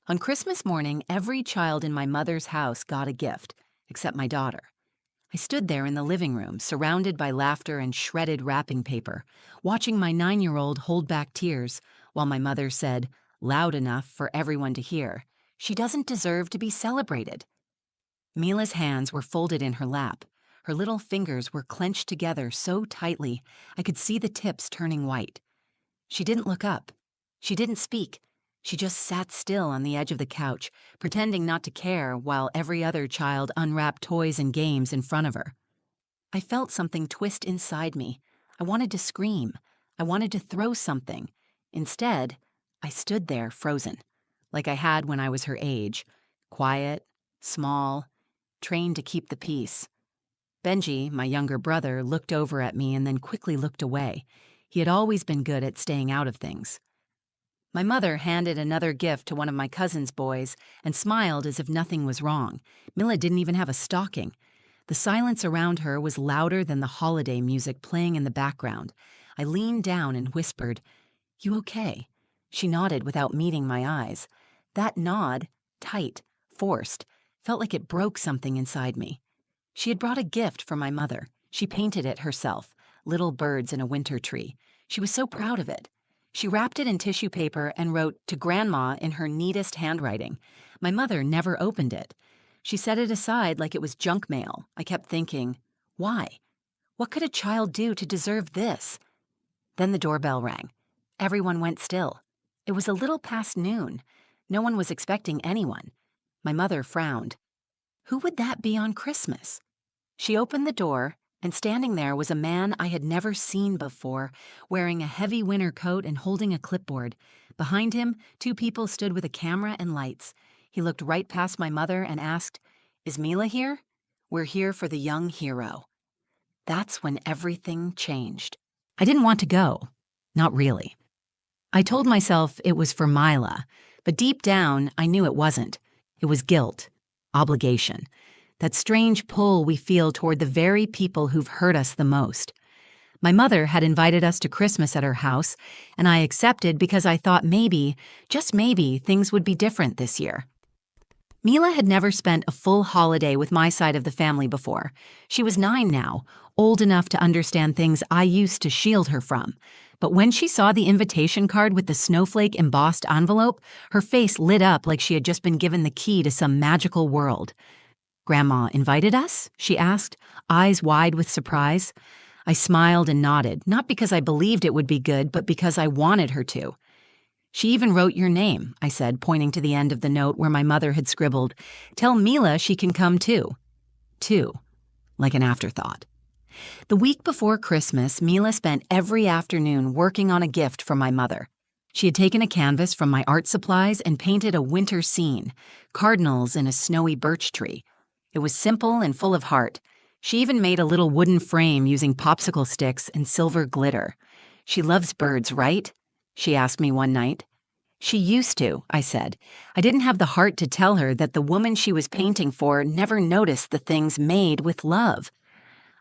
On Christmas morning, every child in my mother's house got a gift, except my daughter. I stood there in the living room, surrounded by laughter and shredded wrapping paper, watching my 9-year-old hold back tears while my mother said, loud enough for everyone to hear, "She doesn't deserve to be celebrated." Mila's hands were folded in her lap. Her little fingers were clenched together so tightly I could see the tips turning white. She didn't look up. She didn't speak. She just sat still on the edge of the couch, pretending not to care while every other child unwrapped toys and games in front of her. I felt something twist inside me. I wanted to scream. I wanted to throw something. Instead, I stood there frozen, like I had when I was her age, quiet, small, trained to keep the peace. Benji, my younger brother, looked over at me and then quickly looked away. He had always been good at staying out of things. My mother handed another gift to one of my cousin's boys and smiled as if nothing was wrong. Mila didn't even have a stocking. The silence around her was louder than the holiday music playing in the background. I leaned down and whispered, "You okay?" She nodded without meeting my eyes. That nod, tight, forced, felt like it broke something inside me. She had brought a gift for my mother. She painted it herself, little birds in a winter tree. She was so proud of it. She wrapped it in tissue paper and wrote, "To Grandma," in her neatest handwriting. My mother never opened it. She set it aside like it was junk mail. I kept thinking, why? What could a child do to deserve this? Then the doorbell rang. Everyone went still. It was a little past noon. No one was expecting anyone. My mother frowned. Who would that be on Christmas? She opened the door, and standing there was a man I had never seen before, wearing a heavy winter coat and holding a clipboard. Behind him, 2 people stood with a camera and lights. He looked right past my mother and asked, "Is Mila here?" "We're here for the young hero." That's when everything changed. I didn't want to go. Not really. I told myself it was for Mila, but deep down, I knew it wasn't. It was guilt, obligation. That strange pull we feel toward the very people who've hurt us the most. My mother had invited us to Christmas at her house, and I accepted because I thought maybe, just maybe, things would be different this year. Mila had never spent a full holiday with my side of the family before. She was 9 now, old enough to understand things I used to shield her from. But when she saw the invitation card with the snowflake embossed envelope, her face lit up like she had just been given the key to some magical world. "Grandma invited us?" she asked, eyes wide with surprise. I smiled and nodded, not because I believed it would be good, but because I wanted her to. "She even wrote your name," I said, pointing to the end of the note where my mother had scribbled, "Tell Mila she can come too." Too, like an afterthought. The week before Christmas, Mila spent every afternoon working on a gift for my mother. She had taken a canvas from my art supplies and painted a winter scene, cardinals in a snowy birch tree. It was simple and full of heart. She even made a little wooden frame using popsicle sticks and silver glitter. "She loves birds, right?" she asked me one night. "She used to," I said. I didn't have the heart to tell her that the woman she was painting for never noticed the things made with love.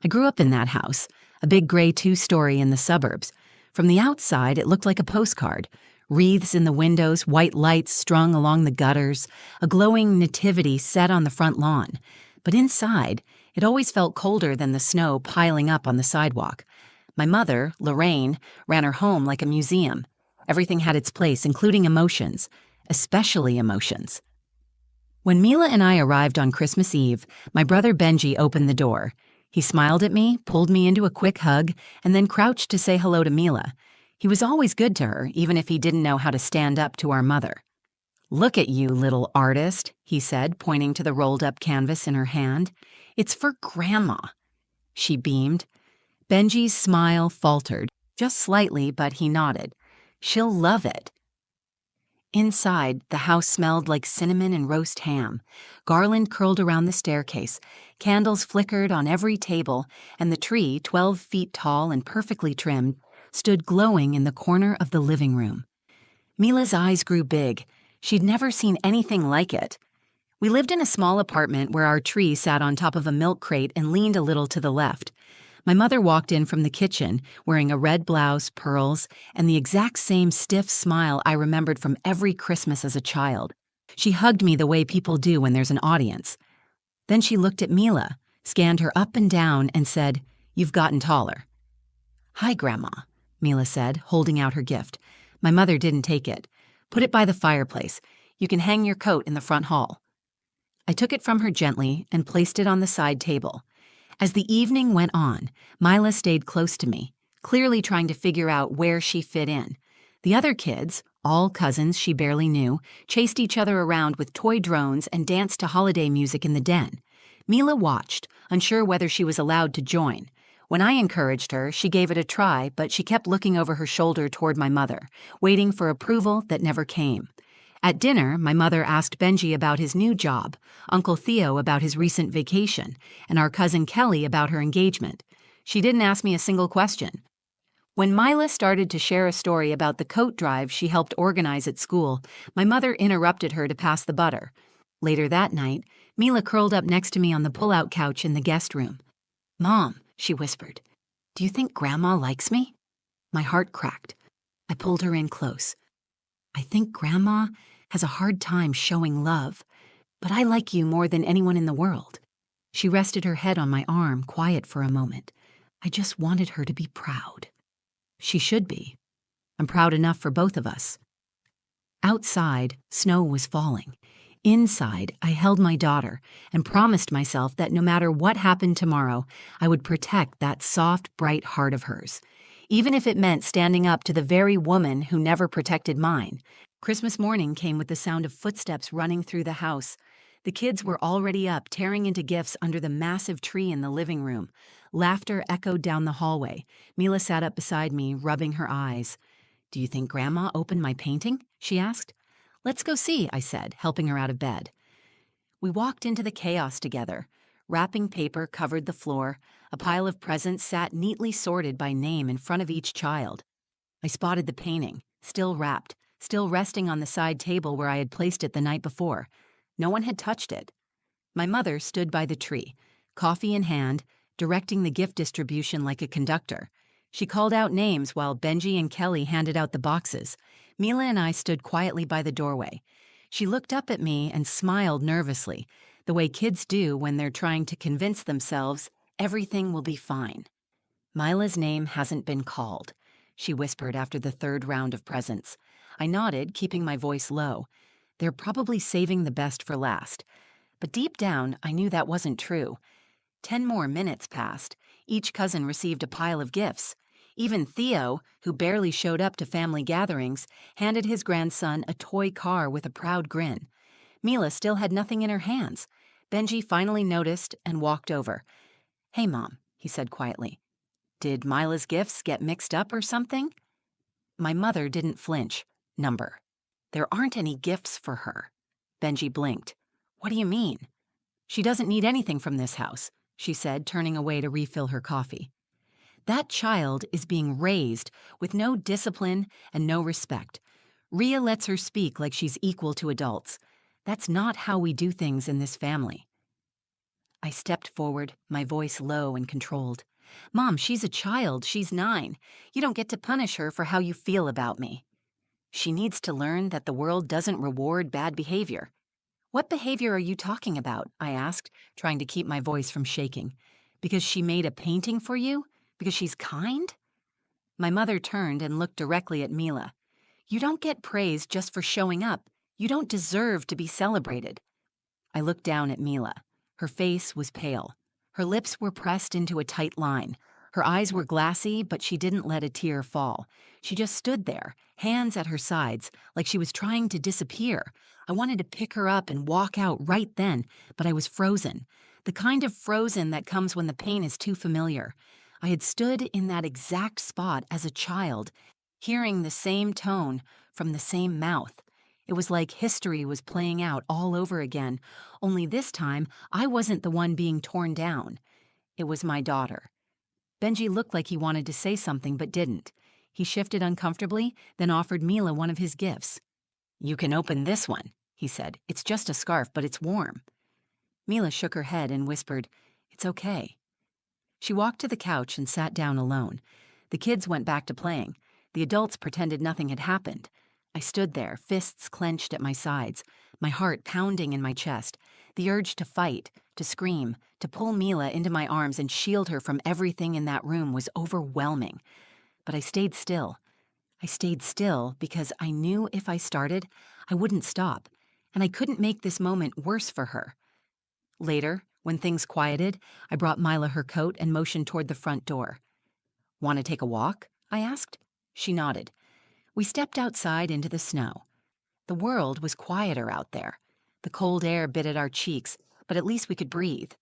I grew up in that house, a big gray 2-story in the suburbs. From the outside, it looked like a postcard. Wreaths in the windows, white lights strung along the gutters, a glowing nativity set on the front lawn. But inside, it always felt colder than the snow piling up on the sidewalk. My mother, Lorraine, ran her home like a museum. Everything had its place, including emotions, especially emotions. When Mila and I arrived on Christmas Eve, my brother Benji opened the door. He smiled at me, pulled me into a quick hug, and then crouched to say hello to Mila. He was always good to her, even if he didn't know how to stand up to our mother. "Look at you, little artist," he said, pointing to the rolled-up canvas in her hand. "It's for Grandma." She beamed. Benji's smile faltered, just slightly, but he nodded. "She'll love it." Inside, the house smelled like cinnamon and roast ham. Garland curled around the staircase. Candles flickered on every table, and the tree, 12 feet tall and perfectly trimmed, stood glowing in the corner of the living room. Mila's eyes grew big. She'd never seen anything like it. We lived in a small apartment where our tree sat on top of a milk crate and leaned a little to the left. My mother walked in from the kitchen, wearing a red blouse, pearls, and the exact same stiff smile I remembered from every Christmas as a child. She hugged me the way people do when there's an audience. Then she looked at Mila, scanned her up and down, and said, "You've gotten taller." "Hi, Grandma," Mila said, holding out her gift. My mother didn't take it. "Put it by the fireplace. You can hang your coat in the front hall." I took it from her gently and placed it on the side table. As the evening went on, Mila stayed close to me, clearly trying to figure out where she fit in. The other kids, all cousins she barely knew, chased each other around with toy drones and danced to holiday music in the den. Mila watched, unsure whether she was allowed to join. When I encouraged her, she gave it a try, but she kept looking over her shoulder toward my mother, waiting for approval that never came. At dinner, my mother asked Benji about his new job, Uncle Theo about his recent vacation, and our cousin Kelly about her engagement. She didn't ask me a single question. When Mila started to share a story about the coat drive she helped organize at school, my mother interrupted her to pass the butter. Later that night, Mila curled up next to me on the pull-out couch in the guest room. "Mom," she whispered, "do you think Grandma likes me?" My heart cracked. I pulled her in close. "I think Grandma has a hard time showing love, but I like you more than anyone in the world." She rested her head on my arm, quiet for a moment. I just wanted her to be proud. She should be. I'm proud enough for both of us. Outside, snow was falling. Inside, I held my daughter and promised myself that no matter what happened tomorrow, I would protect that soft, bright heart of hers, even if it meant standing up to the very woman who never protected mine. Christmas morning came with the sound of footsteps running through the house. The kids were already up, tearing into gifts under the massive tree in the living room. Laughter echoed down the hallway. Mila sat up beside me, rubbing her eyes. "Do you think Grandma opened my painting?" she asked. "Let's go see," I said, helping her out of bed. We walked into the chaos together. Wrapping paper covered the floor. A pile of presents sat neatly sorted by name in front of each child. I spotted the painting, still wrapped, still resting on the side table where I had placed it the night before. No one had touched it. My mother stood by the tree, coffee in hand, directing the gift distribution like a conductor. She called out names while Benji and Kelly handed out the boxes. Mila and I stood quietly by the doorway. She looked up at me and smiled nervously, the way kids do when they're trying to convince themselves everything will be fine. "Mila's name hasn't been called," she whispered after the third round of presents. I nodded, keeping my voice low. They're probably saving the best for last. But deep down, I knew that wasn't true. 10 more minutes passed. Each cousin received a pile of gifts. Even Theo, who barely showed up to family gatherings, handed his grandson a toy car with a proud grin. Mila still had nothing in her hands. Benji finally noticed and walked over. "Hey, Mom," he said quietly. "Did Mila's gifts get mixed up or something?" My mother didn't flinch. "Number. There aren't any gifts for her." Benji blinked. "What do you mean?" "She doesn't need anything from this house," she said, turning away to refill her coffee. That child is being raised with no discipline and no respect. Rhea lets her speak like she's equal to adults. That's not how we do things in this family. I stepped forward, my voice low and controlled. "Mom, she's a child. She's 9. You don't get to punish her for how you feel about me." "She needs to learn that the world doesn't reward bad behavior." "What behavior are you talking about?" I asked, trying to keep my voice from shaking. "Because she made a painting for you? Because she's kind?" My mother turned and looked directly at Mila. "You don't get praise just for showing up. You don't deserve to be celebrated." I looked down at Mila. Her face was pale. Her lips were pressed into a tight line. Her eyes were glassy, but she didn't let a tear fall. She just stood there, hands at her sides, like she was trying to disappear. I wanted to pick her up and walk out right then, but I was frozen. The kind of frozen that comes when the pain is too familiar. I had stood in that exact spot as a child, hearing the same tone from the same mouth. It was like history was playing out all over again, only this time I wasn't the one being torn down. It was my daughter. Benji looked like he wanted to say something but didn't. He shifted uncomfortably, then offered Mila one of his gifts. "You can open this one," he said. "It's just a scarf, but it's warm." Mila shook her head and whispered, "It's okay." She walked to the couch and sat down alone. The kids went back to playing. The adults pretended nothing had happened. I stood there, fists clenched at my sides. my heart pounding in my chest. The urge to fight, to scream, to pull Mila into my arms and shield her from everything in that room was overwhelming. But I stayed still. I stayed still because I knew if I started, I wouldn't stop, and I couldn't make this moment worse for her. Later, when things quieted, I brought Mila her coat and motioned toward the front door. "Want to take a walk?" I asked. She nodded. We stepped outside into the snow. The world was quieter out there. The cold air bit at our cheeks, but at least we could breathe.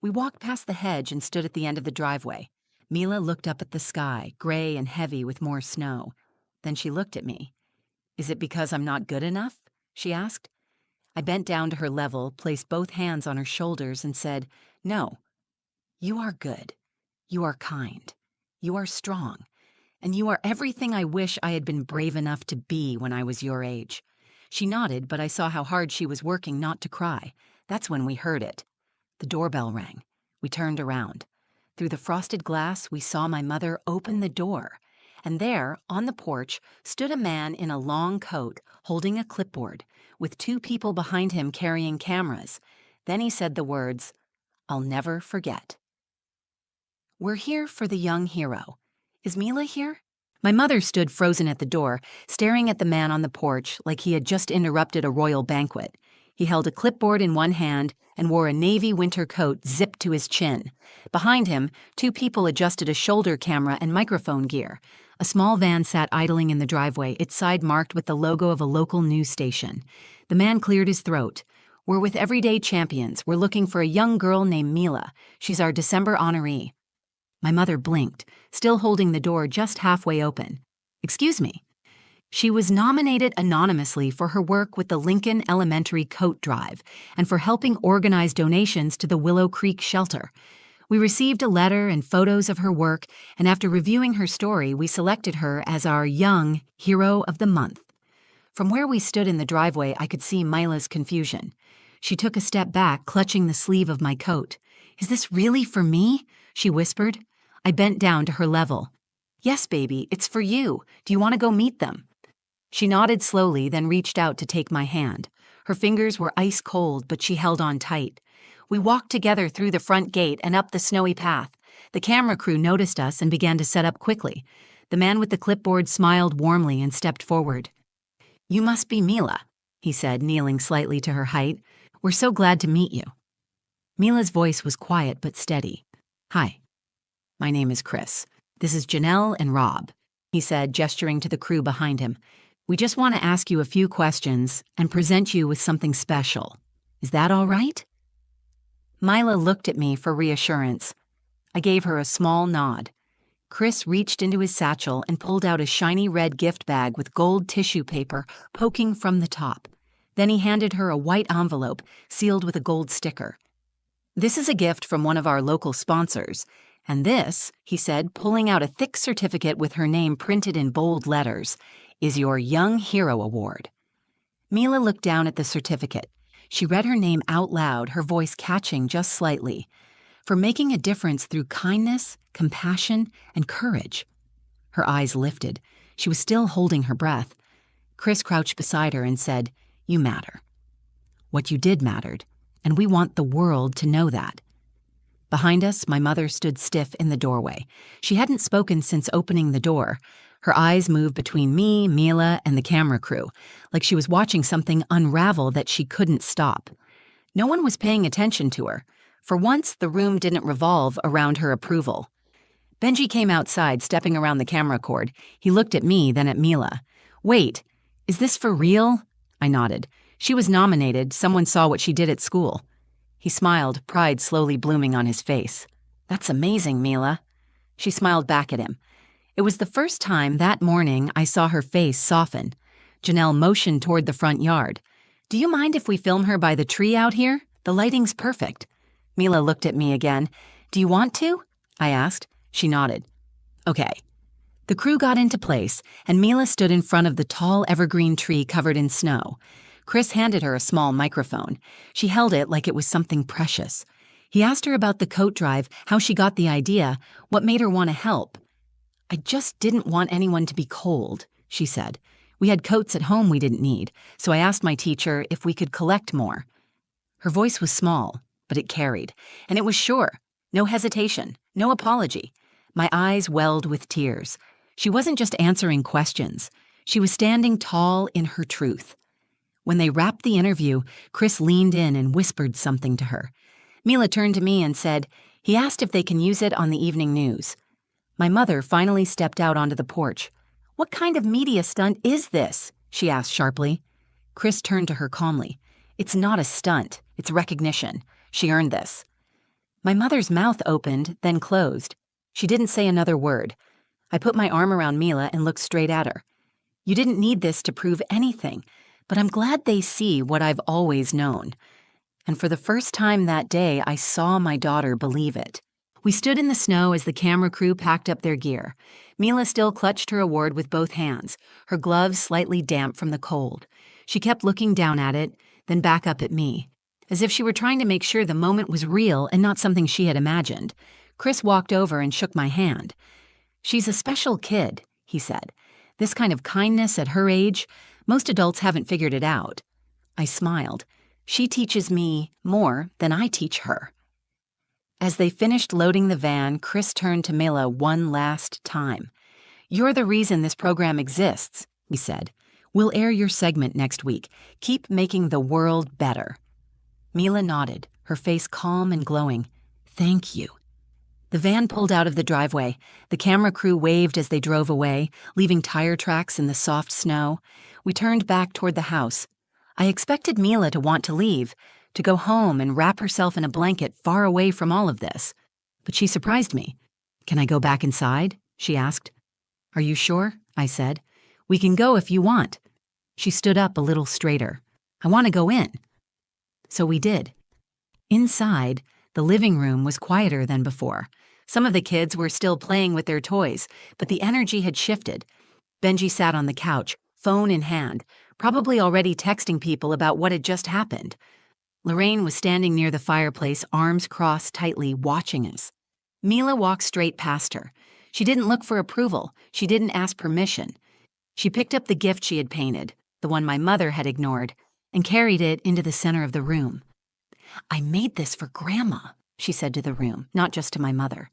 We walked past the hedge and stood at the end of the driveway. Mila looked up at the sky, gray and heavy with more snow. Then she looked at me. "Is it because I'm not good enough?" she asked. I bent down to her level, placed both hands on her shoulders, and said, "No. You are good. You are kind. You are strong. And you are everything I wish I had been brave enough to be when I was your age." She nodded, but I saw how hard she was working not to cry. That's when we heard it. The doorbell rang. We turned around. Through the frosted glass, we saw my mother open the door. And there, on the porch, stood a man in a long coat, holding a clipboard, with two people behind him carrying cameras. Then he said the words, "I'll never forget." "We're here for the young hero. Is Mila here?" My mother stood frozen at the door, staring at the man on the porch like he had just interrupted a royal banquet. He held a clipboard in one hand and wore a navy winter coat zipped to his chin. Behind him, two people adjusted a shoulder camera and microphone gear. A small van sat idling in the driveway, its side marked with the logo of a local news station. The man cleared his throat. "We're with Everyday Champions. We're looking for a young girl named Mila. She's our December honoree." My mother blinked, still holding the door just halfway open. "Excuse me." She was nominated anonymously for her work with the Lincoln Elementary Coat Drive and for helping organize donations to the Willow Creek shelter. We received a letter and photos of her work, and after reviewing her story, we selected her as our Young Hero of the Month. From where we stood in the driveway, I could see Mila's confusion. She took a step back, clutching the sleeve of my coat. "Is this really for me?" she whispered. I bent down to her level. "Yes, baby, it's for you. Do you want to go meet them?" She nodded slowly, then reached out to take my hand. Her fingers were ice cold, but she held on tight. We walked together through the front gate and up the snowy path. The camera crew noticed us and began to set up quickly. The man with the clipboard smiled warmly and stepped forward. "You must be Mila," he said, kneeling slightly to her height. "We're so glad to meet you." Mila's voice was quiet but steady. "Hi. My name is Chris. This is Janelle and Rob," he said, gesturing to the crew behind him. "We just want to ask you a few questions and present you with something special. Is that all right?" Mila looked at me for reassurance. I gave her a small nod. Chris reached into his satchel and pulled out a shiny red gift bag with gold tissue paper poking from the top. Then he handed her a white envelope sealed with a gold sticker. "This is a gift from one of our local sponsors. And this," he said, pulling out a thick certificate with her name printed in bold letters, "is your Young Hero Award." Mila looked down at the certificate. She read her name out loud, her voice catching just slightly. "For making a difference through kindness, compassion, and courage." Her eyes lifted. She was still holding her breath. Chris crouched beside her and said, "You matter. What you did mattered, and we want the world to know that." Behind us, my mother stood stiff in the doorway. She hadn't spoken since opening the door. Her eyes moved between me, Mila, and the camera crew, like she was watching something unravel that she couldn't stop. No one was paying attention to her. For once, the room didn't revolve around her approval. Benji came outside, stepping around the camera cord. He looked at me, then at Mila. "Wait, is this for real?" I nodded. "She was nominated. Someone saw what she did at school." He smiled, pride slowly blooming on his face. "That's amazing, Mila." She smiled back at him. It was the first time that morning I saw her face soften. Janelle motioned toward the front yard. "Do you mind if we film her by the tree out here? The lighting's perfect." Mila looked at me again. "Do you want to?" I asked. She nodded. "Okay." The crew got into place, and Mila stood in front of the tall evergreen tree covered in snow. Chris handed her a small microphone. She held it like it was something precious. He asked her about the coat drive, how she got the idea, what made her want to help. "I just didn't want anyone to be cold," she said. We had coats at home we didn't need, so I asked my teacher if we could collect more. Her voice was small, but it carried, and it was sure. No hesitation, no apology. My eyes welled with tears. She wasn't just answering questions. She was standing tall in her truth. When they wrapped the interview, Chris leaned in and whispered something to her. Mila turned to me and said, "He asked if they can use it on the evening news." My mother finally stepped out onto the porch. "What kind of media stunt is this?" she asked sharply. Chris turned to her calmly. "It's not a stunt. It's recognition. She earned this." My mother's mouth opened, then closed. She didn't say another word. I put my arm around Mila and looked straight at her. "You didn't need this to prove anything, but I'm glad they see what I've always known." And for the first time that day, I saw my daughter believe it. We stood in the snow as the camera crew packed up their gear. Mila still clutched her award with both hands, her gloves slightly damp from the cold. She kept looking down at it, then back up at me, as if she were trying to make sure the moment was real and not something she had imagined. Chris walked over and shook my hand. "She's a special kid," he said. "This kind of kindness at her age, most adults haven't figured it out." I smiled. "She teaches me more than I teach her." As they finished loading the van, Chris turned to Mila one last time. "You're the reason this program exists," he said. "We'll air your segment next week. Keep making the world better." Mila nodded, her face calm and glowing. "Thank you." The van pulled out of the driveway. The camera crew waved as they drove away, leaving tire tracks in the soft snow. We turned back toward the house. I expected Mila to want to leave, to go home and wrap herself in a blanket far away from all of this. But she surprised me. "Can I go back inside?" she asked. "Are you sure?" I said. "We can go if you want." She stood up a little straighter. "I want to go in." So we did. Inside, the living room was quieter than before. Some of the kids were still playing with their toys, but the energy had shifted. Benji sat on the couch, phone in hand, probably already texting people about what had just happened. Lorraine was standing near the fireplace, arms crossed tightly, watching us. Mila walked straight past her. She didn't look for approval. She didn't ask permission. She picked up the gift she had painted, the one my mother had ignored, and carried it into the center of the room. "I made this for Grandma," she said to the room, not just to my mother.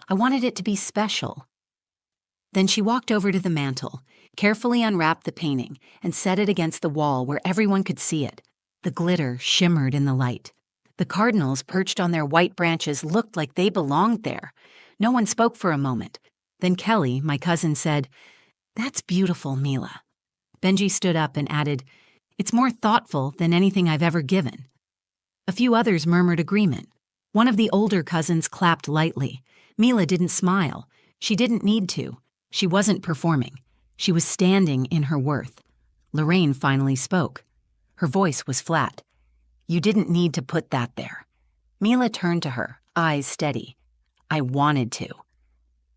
"I wanted it to be special." Then she walked over to the mantel, carefully unwrapped the painting, and set it against the wall where everyone could see it. The glitter shimmered in the light. The cardinals perched on their white branches looked like they belonged there. No one spoke for a moment. Then Kelly, my cousin, said, "That's beautiful, Mila." Benji stood up and added, "It's more thoughtful than anything I've ever given." A few others murmured agreement. One of the older cousins clapped lightly. Mila didn't smile. She didn't need to. She wasn't performing. She was standing in her worth. Lorraine finally spoke. Her voice was flat. "You didn't need to put that there." Mila turned to her, eyes steady. "I wanted to."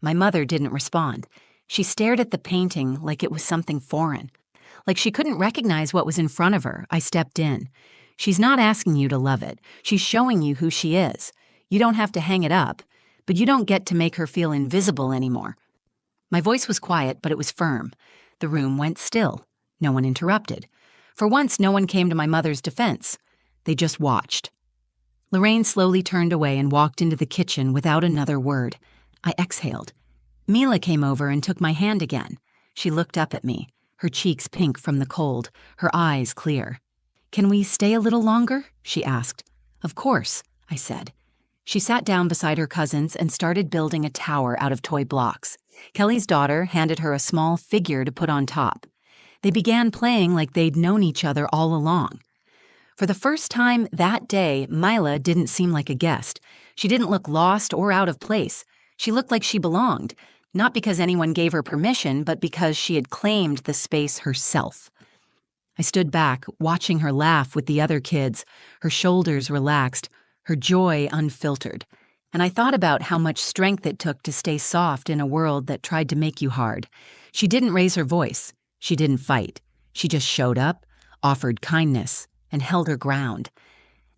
My mother didn't respond. She stared at the painting like it was something foreign. Like she couldn't recognize what was in front of her. I stepped in. "She's not asking you to love it. She's showing you who she is. You don't have to hang it up, but you don't get to make her feel invisible anymore." My voice was quiet, but it was firm. The room went still. No one interrupted. For once, no one came to my mother's defense. They just watched. Lorraine slowly turned away and walked into the kitchen without another word. I exhaled. Mila came over and took my hand again. She looked up at me, her cheeks pink from the cold, her eyes clear. "Can we stay a little longer?" she asked. "Of course," I said. She sat down beside her cousins and started building a tower out of toy blocks. Kelly's daughter handed her a small figure to put on top. They began playing like they'd known each other all along. For the first time that day, Mila didn't seem like a guest. She didn't look lost or out of place. She looked like she belonged, not because anyone gave her permission, but because she had claimed the space herself. I stood back, watching her laugh with the other kids, her shoulders relaxed, her joy unfiltered. And I thought about how much strength it took to stay soft in a world that tried to make you hard. She didn't raise her voice. She didn't fight. She just showed up, offered kindness, and held her ground.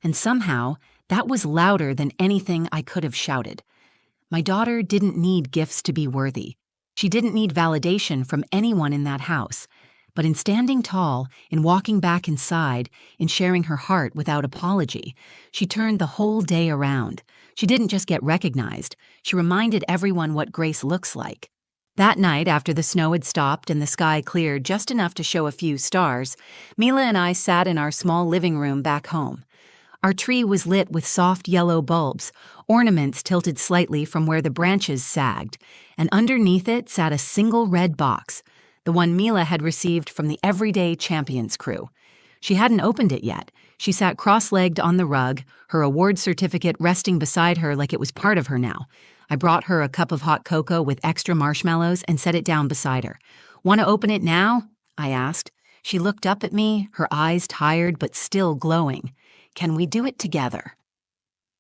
And somehow, that was louder than anything I could have shouted. My daughter didn't need gifts to be worthy. She didn't need validation from anyone in that house. But in standing tall, in walking back inside, in sharing her heart without apology, she turned the whole day around. She didn't just get recognized, she reminded everyone what grace looks like. That night, after the snow had stopped and the sky cleared just enough to show a few stars, Mila and I sat in our small living room back home. Our tree was lit with soft yellow bulbs, ornaments tilted slightly from where the branches sagged, and underneath it sat a single red box, the one Mila had received from the Everyday Champions crew. She hadn't opened it yet. She sat cross-legged on the rug, her award certificate resting beside her like it was part of her now. I brought her a cup of hot cocoa with extra marshmallows and set it down beside her. "Want to open it now?" I asked. She looked up at me, her eyes tired but still glowing. "Can we do it together?"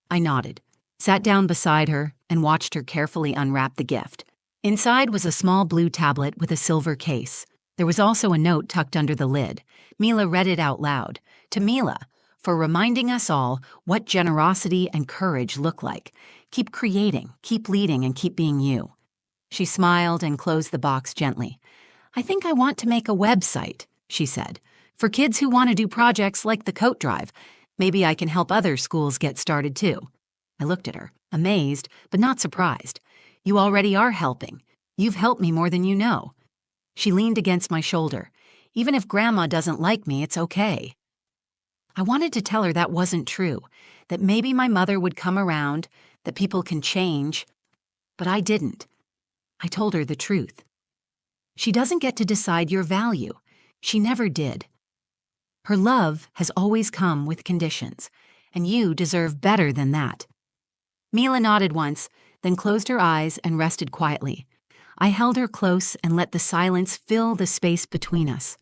I nodded, sat down beside her, and watched her carefully unwrap the gift. Inside was a small blue tablet with a silver case. There was also a note tucked under the lid. Mila read it out loud. "To Mila, for reminding us all what generosity and courage look like. Keep creating, keep leading, and keep being you." She smiled and closed the box gently. "I think I want to make a website," she said, "for kids who want to do projects like the coat drive. Maybe I can help other schools get started too." I looked at her, amazed, but not surprised. "You already are helping. You've helped me more than you know." She leaned against my shoulder. "Even if Grandma doesn't like me, it's okay." I wanted to tell her that wasn't true, that maybe my mother would come around, that people can change, but I didn't. I told her the truth. She doesn't get to decide your value. She never did. Her love has always come with conditions, and you deserve better than that. Mila nodded once, then closed her eyes and rested quietly. I held her close and let the silence fill the space between us.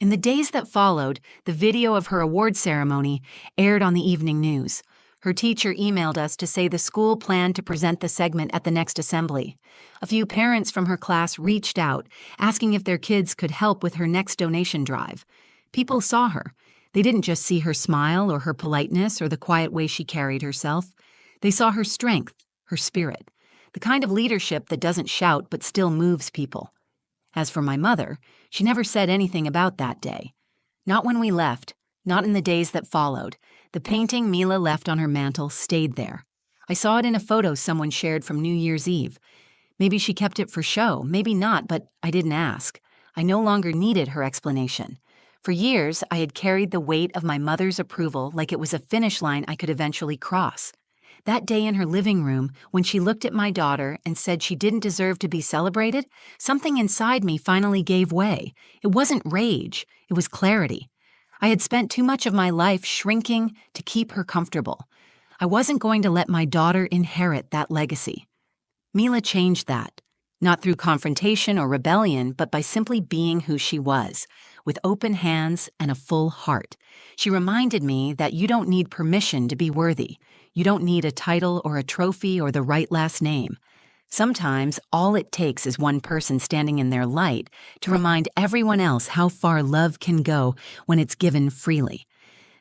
In the days that followed, the video of her award ceremony aired on the evening news. Her teacher emailed us to say the school planned to present the segment at the next assembly. A few parents from her class reached out, asking if their kids could help with her next donation drive. People saw her. They didn't just see her smile or her politeness or the quiet way she carried herself. They saw her strength, her spirit, the kind of leadership that doesn't shout but still moves people. As for my mother, she never said anything about that day. Not when we left, not in the days that followed. The painting Mila left on her mantel stayed there. I saw it in a photo someone shared from New Year's Eve. Maybe she kept it for show, maybe not, but I didn't ask. I no longer needed her explanation. For years, I had carried the weight of my mother's approval like it was a finish line I could eventually cross. That day in her living room, when she looked at my daughter and said she didn't deserve to be celebrated, something inside me finally gave way. It wasn't rage, it was clarity. I had spent too much of my life shrinking to keep her comfortable. I wasn't going to let my daughter inherit that legacy. Mila changed that, not through confrontation or rebellion, but by simply being who she was, with open hands and a full heart. She reminded me that you don't need permission to be worthy. You don't need a title or a trophy or the right last name. Sometimes all it takes is one person standing in their light to remind everyone else how far love can go when it's given freely.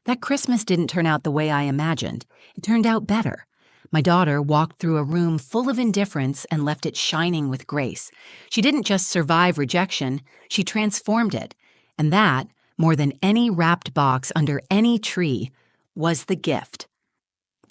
That Christmas didn't turn out the way I imagined. It turned out better. My daughter walked through a room full of indifference and left it shining with grace. She didn't just survive rejection, she transformed it. And that, more than any wrapped box under any tree, was the gift.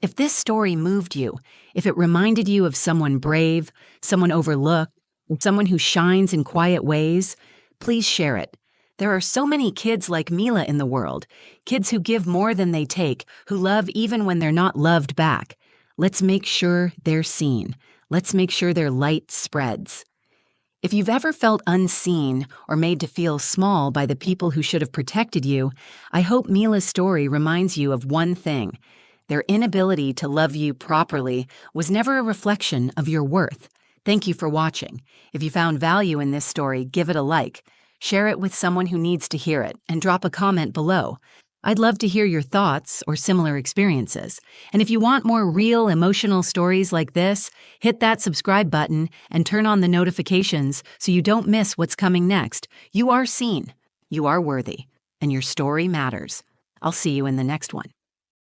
If this story moved you, if it reminded you of someone brave, someone overlooked, someone who shines in quiet ways, please share it. There are so many kids like Mila in the world, kids who give more than they take, who love even when they're not loved back. Let's make sure they're seen. Let's make sure their light spreads. If you've ever felt unseen or made to feel small by the people who should have protected you, I hope Mila's story reminds you of one thing. Their inability to love you properly was never a reflection of your worth. Thank you for watching. If you found value in this story, give it a like. Share it with someone who needs to hear it, and drop a comment below. I'd love to hear your thoughts or similar experiences. And if you want more real, emotional stories like this, hit that subscribe button and turn on the notifications so you don't miss what's coming next. You are seen, you are worthy, and your story matters. I'll see you in the next one.